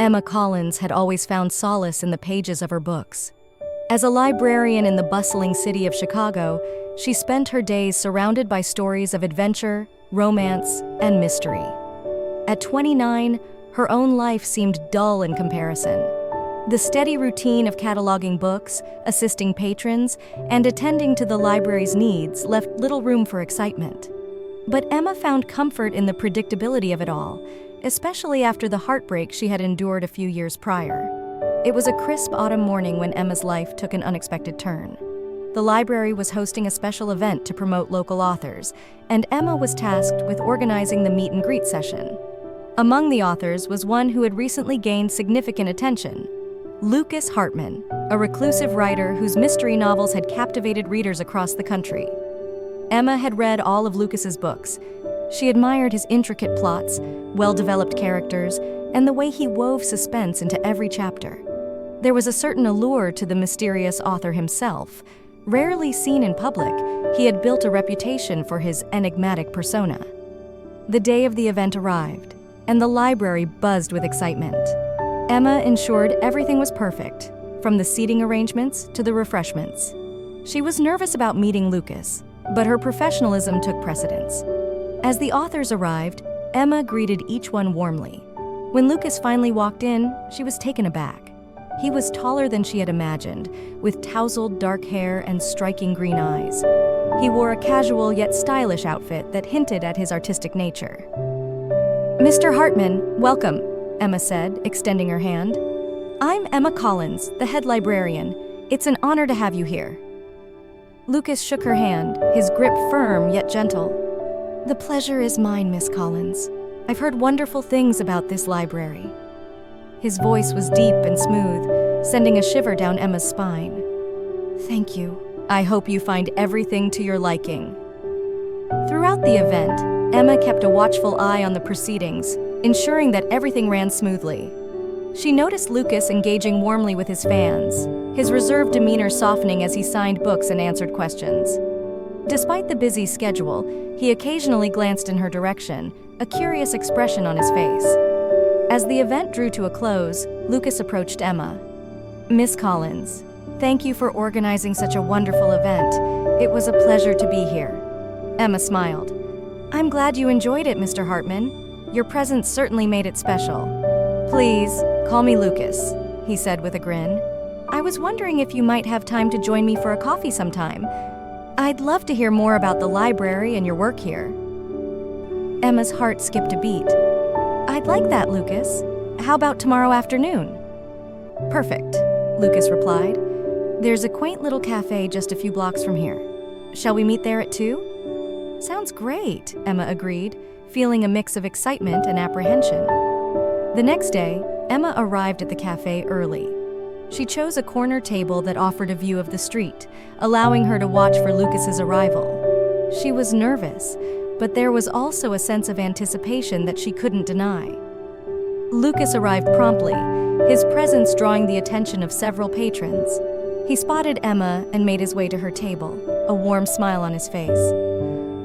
Emma Collins had always found solace in the pages of her books. As a librarian in the bustling city of Chicago, she spent her days surrounded by stories of adventure, romance, and mystery. At 29, her own life seemed dull in comparison. The steady routine of cataloging books, assisting patrons, and attending to the library's needs left little room for excitement. But Emma found comfort in the predictability of it all, especially after the heartbreak she had endured a few years prior. It was a crisp autumn morning when Emma's life took an unexpected turn. The library was hosting a special event to promote local authors, and Emma was tasked with organizing the meet and greet session. Among the authors was one who had recently gained significant attention: Lucas Hartman, a reclusive writer whose mystery novels had captivated readers across the country. Emma had read all of Lucas's books. She admired his intricate plots, well-developed characters, and the way he wove suspense into every chapter. There was a certain allure to the mysterious author himself. Rarely seen in public, he had built a reputation for his enigmatic persona. The day of the event arrived, and the library buzzed with excitement. Emma ensured everything was perfect, from the seating arrangements to the refreshments. She was nervous about meeting Lucas, but her professionalism took precedence. As the authors arrived, Emma greeted each one warmly. When Lucas finally walked in, she was taken aback. He was taller than she had imagined, with tousled dark hair and striking green eyes. He wore a casual yet stylish outfit that hinted at his artistic nature. "Mr. Hartman, welcome," Emma said, extending her hand. "I'm Emma Collins, the head librarian. It's an honor to have you here." Lucas shook her hand, his grip firm yet gentle. "The pleasure is mine, Miss Collins. I've heard wonderful things about this library." His voice was deep and smooth, sending a shiver down Emma's spine. "Thank you. I hope you find everything to your liking." Throughout the event, Emma kept a watchful eye on the proceedings, ensuring that everything ran smoothly. She noticed Lucas engaging warmly with his fans, his reserved demeanor softening as he signed books and answered questions. Despite the busy schedule, he occasionally glanced in her direction, a curious expression on his face. As the event drew to a close, Lucas approached Emma. "Miss Collins, thank you for organizing such a wonderful event. It was a pleasure to be here." Emma smiled. "I'm glad you enjoyed it, Mr. Hartman. Your presence certainly made it special." "Please, call me Lucas," he said with a grin. "I was wondering if you might have time to join me for a coffee sometime. I'd love to hear more about the library and your work here." Emma's heart skipped a beat. "I'd like that, Lucas. How about tomorrow afternoon?" "Perfect," Lucas replied. "There's a quaint little cafe just a few blocks from here. Shall we meet there at 2? "Sounds great," Emma agreed, feeling a mix of excitement and apprehension. The next day, Emma arrived at the cafe early. She chose a corner table that offered a view of the street, allowing her to watch for Lucas's arrival. She was nervous, but there was also a sense of anticipation that she couldn't deny. Lucas arrived promptly, his presence drawing the attention of several patrons. He spotted Emma and made his way to her table, a warm smile on his face.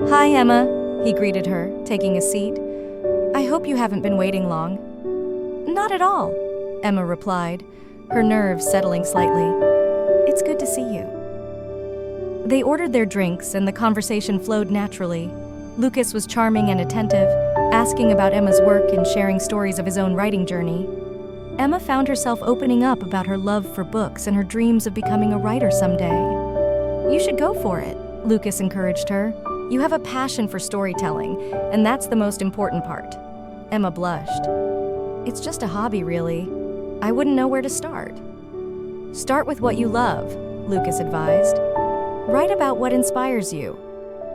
"Hi, Emma," he greeted her, taking a seat. "I hope you haven't been waiting long." "Not at all," Emma replied, her nerves settling slightly. "It's good to see you." They ordered their drinks and the conversation flowed naturally. Lucas was charming and attentive, asking about Emma's work and sharing stories of his own writing journey. Emma found herself opening up about her love for books and her dreams of becoming a writer someday. "You should go for it," Lucas encouraged her. "You have a passion for storytelling, and that's the most important part." Emma blushed. "It's just a hobby, really. I wouldn't know where to start." "Start with what you love," Lucas advised. "Write about what inspires you.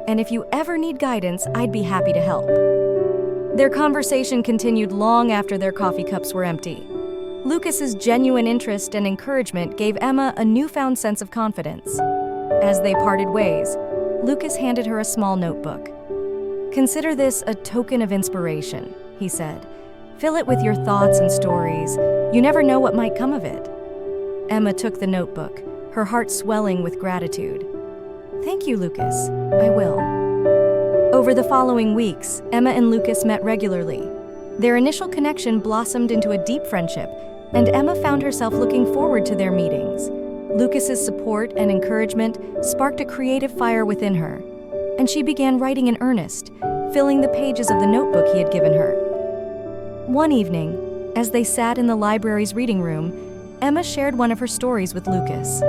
And if you ever need guidance, I'd be happy to help." Their conversation continued long after their coffee cups were empty. Lucas's genuine interest and encouragement gave Emma a newfound sense of confidence. As they parted ways, Lucas handed her a small notebook. "Consider this a token of inspiration," he said. "Fill it with your thoughts and stories. You never know what might come of it." Emma took the notebook, her heart swelling with gratitude. "Thank you, Lucas. I will." Over the following weeks, Emma and Lucas met regularly. Their initial connection blossomed into a deep friendship, and Emma found herself looking forward to their meetings. Lucas's support and encouragement sparked a creative fire within her, and she began writing in earnest, filling the pages of the notebook he had given her. One evening, as they sat in the library's reading room, Emma shared one of her stories with Lucas.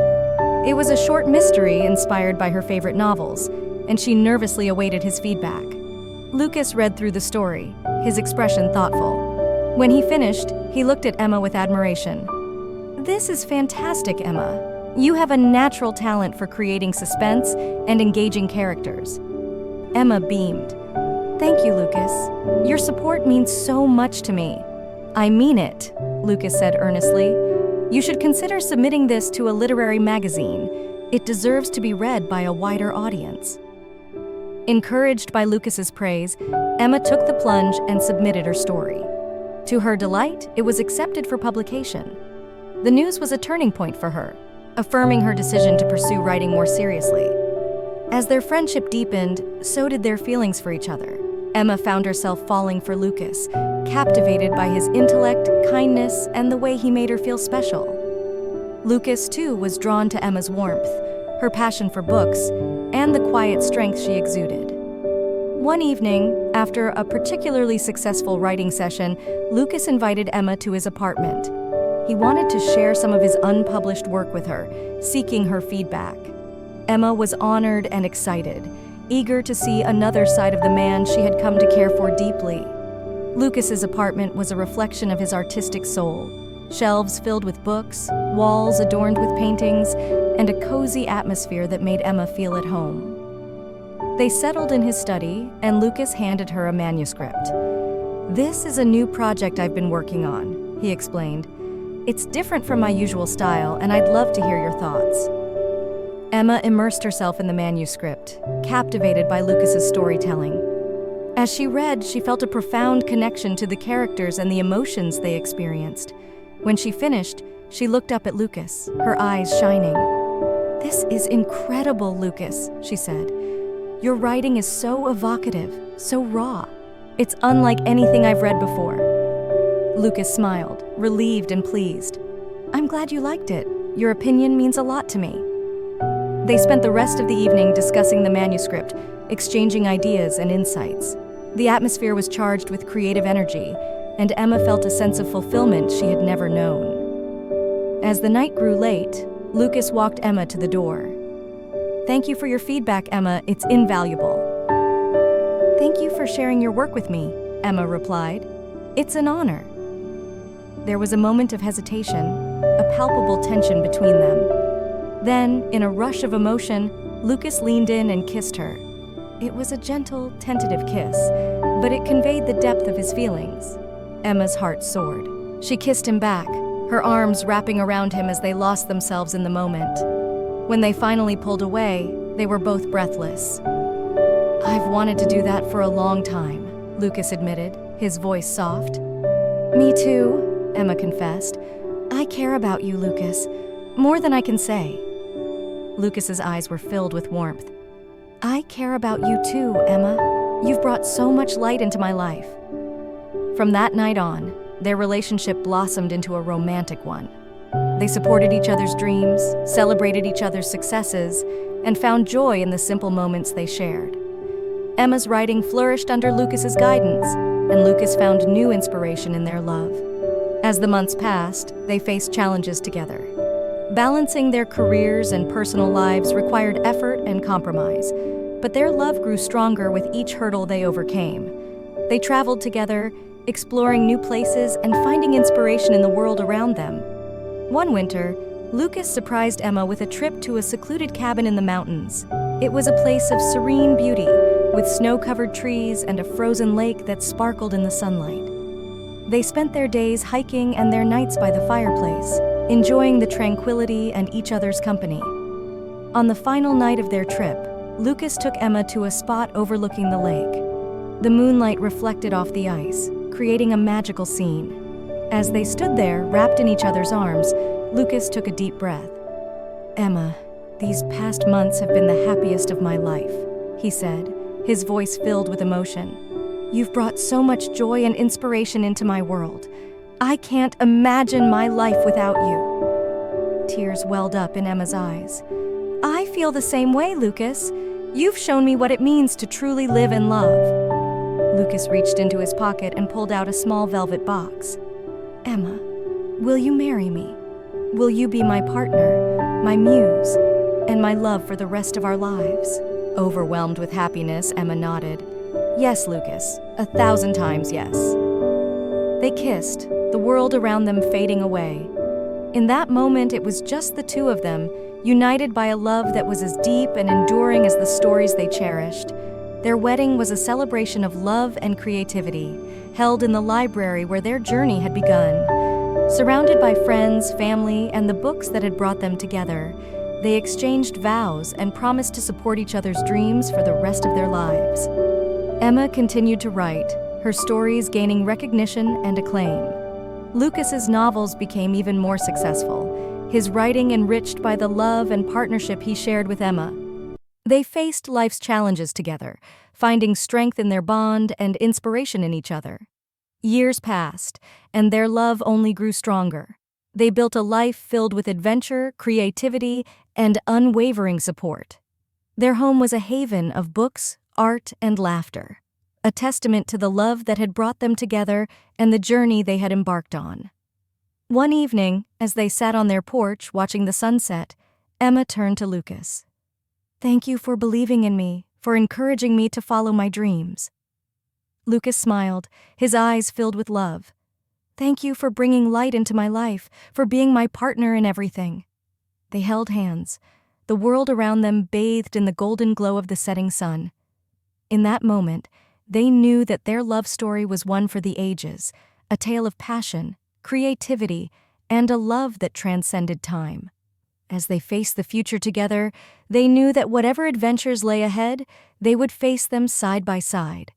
It was a short mystery inspired by her favorite novels, and she nervously awaited his feedback. Lucas read through the story, his expression thoughtful. When he finished, he looked at Emma with admiration. "This is fantastic, Emma. You have a natural talent for creating suspense and engaging characters." Emma beamed. "Thank you, Lucas. Your support means so much to me." "I mean it," Lucas said earnestly. "You should consider submitting this to a literary magazine. It deserves to be read by a wider audience." Encouraged by Lucas's praise, Emma took the plunge and submitted her story. To her delight, it was accepted for publication. The news was a turning point for her, affirming her decision to pursue writing more seriously. As their friendship deepened, so did their feelings for each other. Emma found herself falling for Lucas, captivated by his intellect, kindness, and the way he made her feel special. Lucas, too, was drawn to Emma's warmth, her passion for books, and the quiet strength she exuded. One evening, after a particularly successful writing session, Lucas invited Emma to his apartment. He wanted to share some of his unpublished work with her, seeking her feedback. Emma was honored and excited, eager to see another side of the man she had come to care for deeply. Lucas's apartment was a reflection of his artistic soul. Shelves filled with books, walls adorned with paintings, and a cozy atmosphere that made Emma feel at home. They settled in his study, and Lucas handed her a manuscript. "This is a new project I've been working on," he explained. "It's different from my usual style, and I'd love to hear your thoughts." Emma immersed herself in the manuscript, captivated by Lucas's storytelling. As she read, she felt a profound connection to the characters and the emotions they experienced. When she finished, she looked up at Lucas, her eyes shining. "This is incredible, Lucas," she said. "Your writing is so evocative, so raw. It's unlike anything I've read before." Lucas smiled, relieved and pleased. "I'm glad you liked it. Your opinion means a lot to me." They spent the rest of the evening discussing the manuscript, exchanging ideas and insights. The atmosphere was charged with creative energy, and Emma felt a sense of fulfillment she had never known. As the night grew late, Lucas walked Emma to the door. "Thank you for your feedback, Emma. It's invaluable." "Thank you for sharing your work with me," Emma replied. "It's an honor." There was a moment of hesitation, a palpable tension between them. Then, in a rush of emotion, Lucas leaned in and kissed her. It was a gentle, tentative kiss, but it conveyed the depth of his feelings. Emma's heart soared. She kissed him back, her arms wrapping around him as they lost themselves in the moment. When they finally pulled away, they were both breathless. "I've wanted to do that for a long time," Lucas admitted, his voice soft. "Me too," Emma confessed. "I care about you, Lucas, more than I can say." Lucas's eyes were filled with warmth. "I care about you too, Emma. You've brought so much light into my life." From that night on, their relationship blossomed into a romantic one. They supported each other's dreams, celebrated each other's successes, and found joy in the simple moments they shared. Emma's writing flourished under Lucas's guidance, and Lucas found new inspiration in their love. As the months passed, they faced challenges together. Balancing their careers and personal lives required effort and compromise, but their love grew stronger with each hurdle they overcame. They traveled together, exploring new places and finding inspiration in the world around them. One winter, Lucas surprised Emma with a trip to a secluded cabin in the mountains. It was a place of serene beauty, with snow-covered trees and a frozen lake that sparkled in the sunlight. They spent their days hiking and their nights by the fireplace, enjoying the tranquility and each other's company. On the final night of their trip, Lucas took Emma to a spot overlooking the lake. The moonlight reflected off the ice, creating a magical scene. As they stood there, wrapped in each other's arms, Lucas took a deep breath. "Emma, these past months have been the happiest of my life," he said, his voice filled with emotion. You've brought so much joy and inspiration into my world. I can't imagine my life without you." Tears welled up in Emma's eyes. "I feel the same way, Lucas. You've shown me what it means to truly live and love." Lucas reached into his pocket and pulled out a small velvet box. "Emma, will you marry me? Will you be my partner, my muse, and my love for the rest of our lives?" Overwhelmed with happiness, Emma nodded. "Yes, Lucas, 1,000 times yes." They kissed, the world around them fading away. In that moment, it was just the two of them, united by a love that was as deep and enduring as the stories they cherished. Their wedding was a celebration of love and creativity, held in the library where their journey had begun. Surrounded by friends, family, and the books that had brought them together, they exchanged vows and promised to support each other's dreams for the rest of their lives. Emma continued to write, her stories gaining recognition and acclaim. Lucas's novels became even more successful, his writing enriched by the love and partnership he shared with Emma. They faced life's challenges together, finding strength in their bond and inspiration in each other. Years passed, and their love only grew stronger. They built a life filled with adventure, creativity, and unwavering support. Their home was a haven of books, art, and laughter, a testament to the love that had brought them together and the journey they had embarked on. One evening, as they sat on their porch watching the sunset, Emma turned to Lucas. "Thank you for believing in me, for encouraging me to follow my dreams." Lucas smiled, his eyes filled with love. "Thank you for bringing light into my life, for being my partner in everything." They held hands, the world around them bathed in the golden glow of the setting sun. In that moment, they knew that their love story was one for the ages, a tale of passion, creativity, and a love that transcended time. As they faced the future together, they knew that whatever adventures lay ahead, they would face them side by side.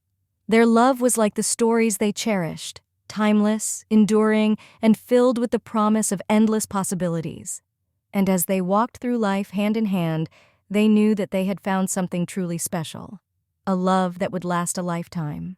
Their love was like the stories they cherished, timeless, enduring, and filled with the promise of endless possibilities. And as they walked through life hand in hand, they knew that they had found something truly special, a love that would last a lifetime.